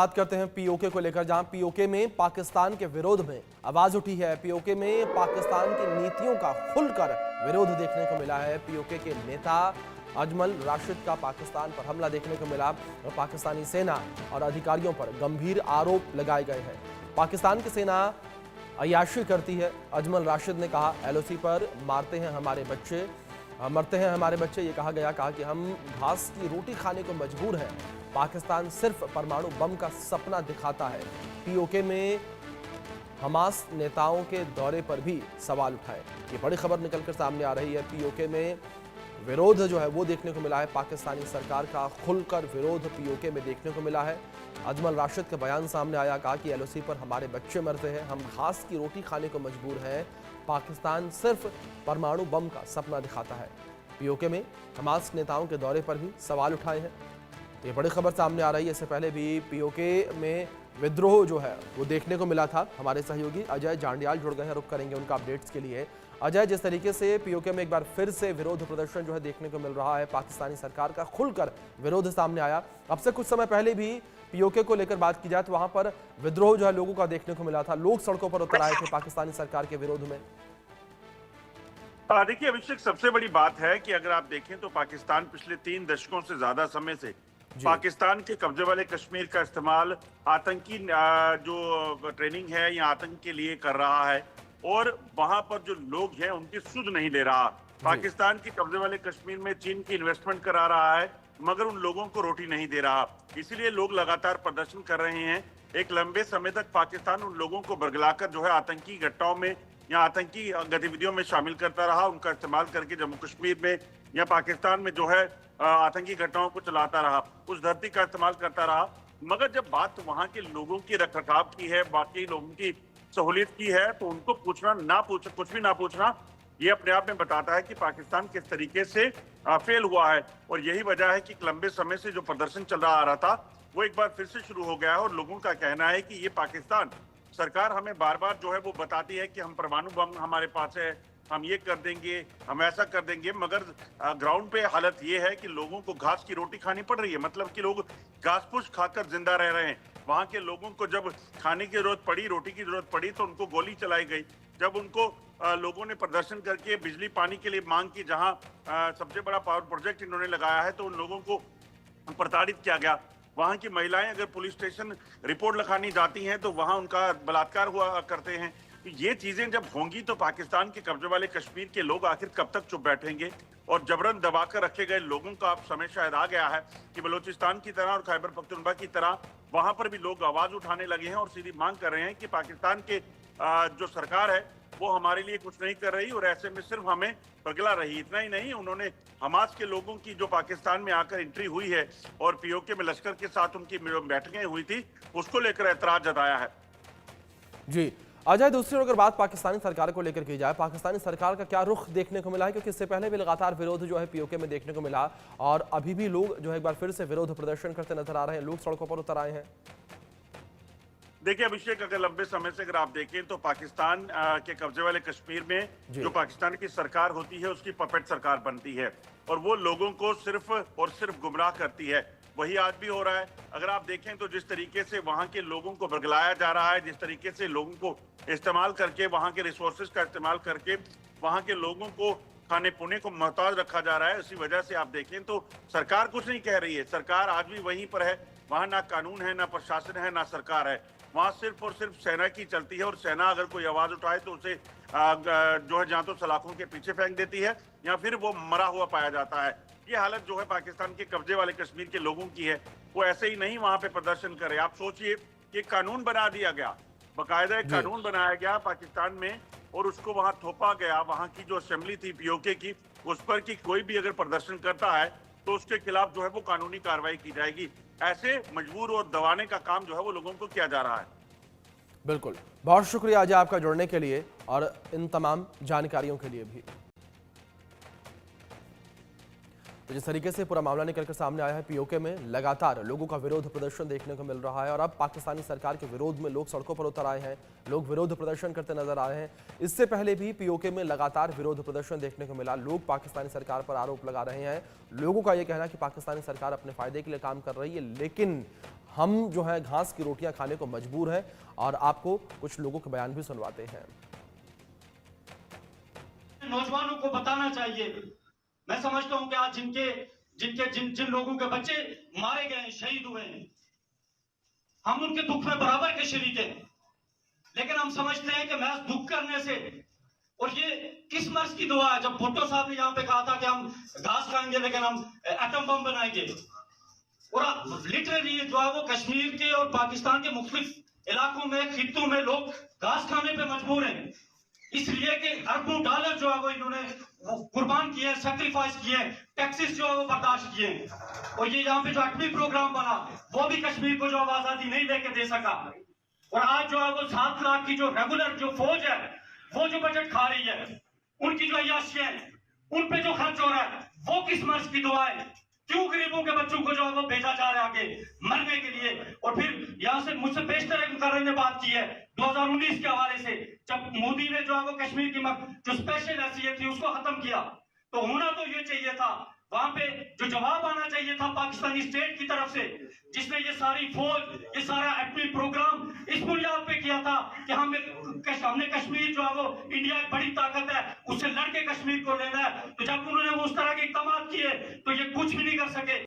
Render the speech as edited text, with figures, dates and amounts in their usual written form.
बात करते हैं पीओके को लेकर, जहां पीओके में पाकिस्तान के विरोध में आवाज उठी है। पीओके में पाकिस्तान की नीतियों का खुलकर विरोध देखने को मिला है। पीओके के नेता अजमल राशिद का पाकिस्तान पर हमला देखने को मिला और पाकिस्तानी सेना और अधिकारियों पर गंभीर आरोप लगाए गए हैं। पाकिस्तान की सेना अय्याशी करती है। अजमल राशिद ने कहा, एलओसी पर मरते हैं हमारे बच्चे। ये कहा कि हम घास की रोटी खाने को मजबूर हैं। पाकिस्तान सिर्फ परमाणु बम का सपना दिखाता है। पीओके में हमास नेताओं के दौरे पर भी सवाल उठाए। ये बड़ी खबर निकलकर सामने आ रही है। पीओके में विरोध जो है वो देखने को मिला है। पाकिस्तानी सरकार का खुलकर विरोध पीओके में देखने को मिला है। अजमल राशिद का बयान सामने आया, कहा कि एलओसी पर हमारे बच्चे मरते हैं, हम घास की रोटी खाने को मजबूर हैं। पाकिस्तान सिर्फ परमाणु बम का सपना दिखाता है। पीओके में हमास नेताओं के दौरे पर भी सवाल उठाए हैं। ये बड़ी खबर सामने आ रही है। इससे पहले भी पीओके में विद्रोह जो है वो देखने को मिला था। हमारे सहयोगी अजय जांडियाल जुड़ गए हैं, रुक करेंगे उनका अपडेट्स के लिए। अजय, जिस तरीके से पीओके में एक बार फिर से विरोध प्रदर्शन जो है देखने को मिल रहा है, पाकिस्तानी सरकार का खुलकर विरोध सामने आया। अब से कुछ समय पहले भी पीओके को लेकर बात की जाए तो वहां पर विद्रोह जो है लोगों का देखने को मिला था। लोग सड़कों पर उतर आए थे पाकिस्तानी सरकार के विरोध में। देखिए अभिषेक, सबसे बड़ी बात है कि अगर आप देखें तो पाकिस्तान पिछले 3 दशकों से ज्यादा समय से पाकिस्तान के कब्जे वाले कश्मीर का इस्तेमाल आतंकी जो ट्रेनिंग है या आतंक के लिए कर रहा है, और वहां पर जो लोग हैं उनकी सुध नहीं ले रहा। पाकिस्तान के कब्जे वाले कश्मीर में चीन की इन्वेस्टमेंट करा रहा है, मगर उन लोगों को रोटी नहीं दे रहा। इसीलिए लोग लगातार प्रदर्शन कर रहे हैं। एक लंबे समय तक पाकिस्तान उन लोगों को बरगलाकर जो है आतंकी घटनाओं में या आतंकी गतिविधियों में शामिल करता रहा। उनका इस्तेमाल करके जम्मू कश्मीर में या पाकिस्तान में जो है आतंकी घटनाओं को चलाता रहा, उस धरती का इस्तेमाल करता रहा। मगर जब बात वहां के लोगों की रखरखाव की है, बाकी लोगों की सहूलियत की है, तो उनको कुछ भी ना पूछना, ये अपने आप में बताता है कि पाकिस्तान किस तरीके से फेल हुआ है। और यही वजह है कि लंबे समय से जो प्रदर्शन चल रहा था वो एक बार फिर से शुरू हो गया है। और लोगों का कहना है कि ये पाकिस्तान सरकार हमें बार बार जो है वो बताती है कि हम परमाणु बम हमारे पास है, हम ये कर देंगे, हम ऐसा कर देंगे, मगर ग्राउंड पे हालत ये है कि लोगों को घास की रोटी खानी पड़ रही है। मतलब कि लोग घास फूस खाकर जिंदा रह रहे हैं। वहां के लोगों को जब खाने की जरूरत पड़ी, रोटी की जरूरत पड़ी, तो उनको गोली चलाई गई। जब उनको लोगों ने प्रदर्शन करके बिजली पानी के लिए मांग की, जहां सबसे बड़ा पावर प्रोजेक्ट इन्होंने लगाया है, तो उन लोगों को प्रताड़ित किया गया। वहां की महिलाएं अगर पुलिस स्टेशन रिपोर्ट लिखानी जाती हैं तो वहां उनका बलात्कार हुआ करते हैं। ये चीजें जब होंगी तो पाकिस्तान के कब्जे वाले कश्मीर के लोग आखिर कब तक चुप बैठेंगे? और जबरन दबाकर रखे गए लोगों का अब समय शायद आ गया है कि बलूचिस्तान की तरह और खैबर पख्तूनख्वा की तरह वहां पर भी लोग आवाज उठाने लगे हैं और सीधी मांग कर रहे हैं कि पाकिस्तान के जो सरकार है वो हमारे लिए कुछ नहीं कर रही और ऐसे में सिर्फ हमें पगला रही। इतना ही नहीं, उन्होंने हमास के लोगों की जो पाकिस्तान में आकर एंट्री हुई है और पीओके में लश्कर के साथ उनकी बैठकें हुई थी, उसको लेकर ऐतराज जताया है। जी अजय, दूसरी ओर अगर बात पाकिस्तानी सरकार को लेकर की जाए, पाकिस्तानी सरकार का क्या रुख देखने को मिला है? क्योंकि इससे पहले भी लगातार विरोध जो है पीओके में देखने को मिला और अभी भी लोग जो है एक बार फिर से विरोध प्रदर्शन करते नजर आ रहे हैं, लोग सड़कों पर उतर आए हैं। देखिए अभिषेक, अगर लंबे समय से अगर आप देखें तो पाकिस्तान के कब्जे वाले कश्मीर में जो पाकिस्तान की सरकार होती है उसकी पपेट सरकार बनती है और वो लोगों को सिर्फ और सिर्फ गुमराह करती है। वही आज भी हो रहा है। अगर आप देखें तो जिस तरीके से वहां के लोगों को बरगलाया जा रहा है, जिस तरीके से लोगों को इस्तेमाल करके, वहां के रिसोर्सेज का इस्तेमाल करके वहां के लोगों को खाने पीने को मोहताज रखा जा रहा है, उसी वजह से आप देखें तो सरकार कुछ नहीं कह रही है। सरकार आज भी वहीं पर है। वहां ना कानून है, ना प्रशासन है, ना सरकार है। वहां सिर्फ और सिर्फ सेना की चलती है और सेना अगर कोई आवाज उठाए तो उसे जो है जहाँ तो सलाखों के पीछे फेंक देती है या फिर वो मरा हुआ पाया जाता है। ये हालत जो है पाकिस्तान के कब्जे वाले कश्मीर के लोगों की है। वो ऐसे ही नहीं वहां पे प्रदर्शन करे। आप सोचिए कि कानून बना दिया गया, बाकायदा एक कानून बनाया गया पाकिस्तान में और उसको वहां थोपा गया। वहां की जो असेंबली थी पीओके की, उस पर कि कोई भी अगर प्रदर्शन करता है तो उसके खिलाफ जो है वो कानूनी कार्रवाई की जाएगी। ऐसे मजबूर और दबाने का काम जो है वो लोगों को किया जा रहा है। बिल्कुल, बहुत शुक्रिया अजय आपका जुड़ने के लिए और इन तमाम जानकारियों के लिए भी। तो जिस तरीके से पूरा मामला निकलकर सामने आया है, पीओके में लगातार लोगों का विरोध प्रदर्शन देखने को मिल रहा है और अब पाकिस्तानी सरकार के विरोध में लोग सड़कों पर उतर आए हैं, लोग विरोध प्रदर्शन करते नजर आ रहे हैं। इससे पहले भी पीओके में लगातार विरोध प्रदर्शन देखने को मिला। लोग पाकिस्तानी सरकार पर आरोप लगा रहे हैं। लोगों का यह कहना है कि पाकिस्तानी सरकार अपने फायदे के लिए काम कर रही है, लेकिन हम जो है घास की रोटियां खाने को मजबूर हैं। और आपको कुछ लोगों के बयान भी सुनवाते हैं। नौजवानों को बताना चाहिए। मैं समझता हूं कि आज जिन लोगों के बच्चे मारे गए हैं, शहीद हुए हैं, हम उनके दुख में बराबर के शरीक हैं। लेकिन हम समझते हैं कि महज दुख करने से, और ये किस मर्ज की दुआ है जब भुट्टो साहब ने यहाँ पे कहा था कि हम घास खाएंगे लेकिन हम एटम बम बनाएंगे। और लिटरली जो है वो कश्मीर के और पाकिस्तान के मुख्तलिफ इलाकों में, खित्तों में लोग घास खाने पे मजबूर हैं, इसलिए कि अरबों डॉलर जो है वो इन्होंने कुर्बान किए, सैक्रिफाइस किए, टैक्सेस जो है वो बर्दाश्त किए। और ये यहाँ पे जो एटमी प्रोग्राम बना वो भी कश्मीर को जो आजादी नहीं लेके दे सका। और आज जो है वो 7 लाख की जो रेगुलर जो फौज है वो जो बजट खा रही है, उनकी जो अय्याशी है, उन पे जो खर्च हो रहा है, वो किस मर्ज की दुआ है? क्यों गरीबों के बच्चों को जो है वो भेजा जा रहा है आगे मरने के लिए? और फिर यहाँ से मुझसे पेशतर मुकर्रर ने बात की है 2019 के हवाले से, जब मोदी ने जो है वो कश्मीर की जो स्पेशल हैसियत थी उसको खत्म किया, तो होना तो ये चाहिए था, वहां पे जो जवाब आना चाहिए था पाकिस्तानी स्टेट की तरफ से, जिसने ये सारी फौज, ये सारा एटमी प्रोग्राम इस बुनियाद पे किया था कि हमने कश्मीर जो है वो इंडिया एक बड़ी ताकत है, उससे लड़के कश्मीर को लेना है। तो जब उन्होंने उस तरह के इक़दाम किए तो ये कुछ भी नहीं कर सके।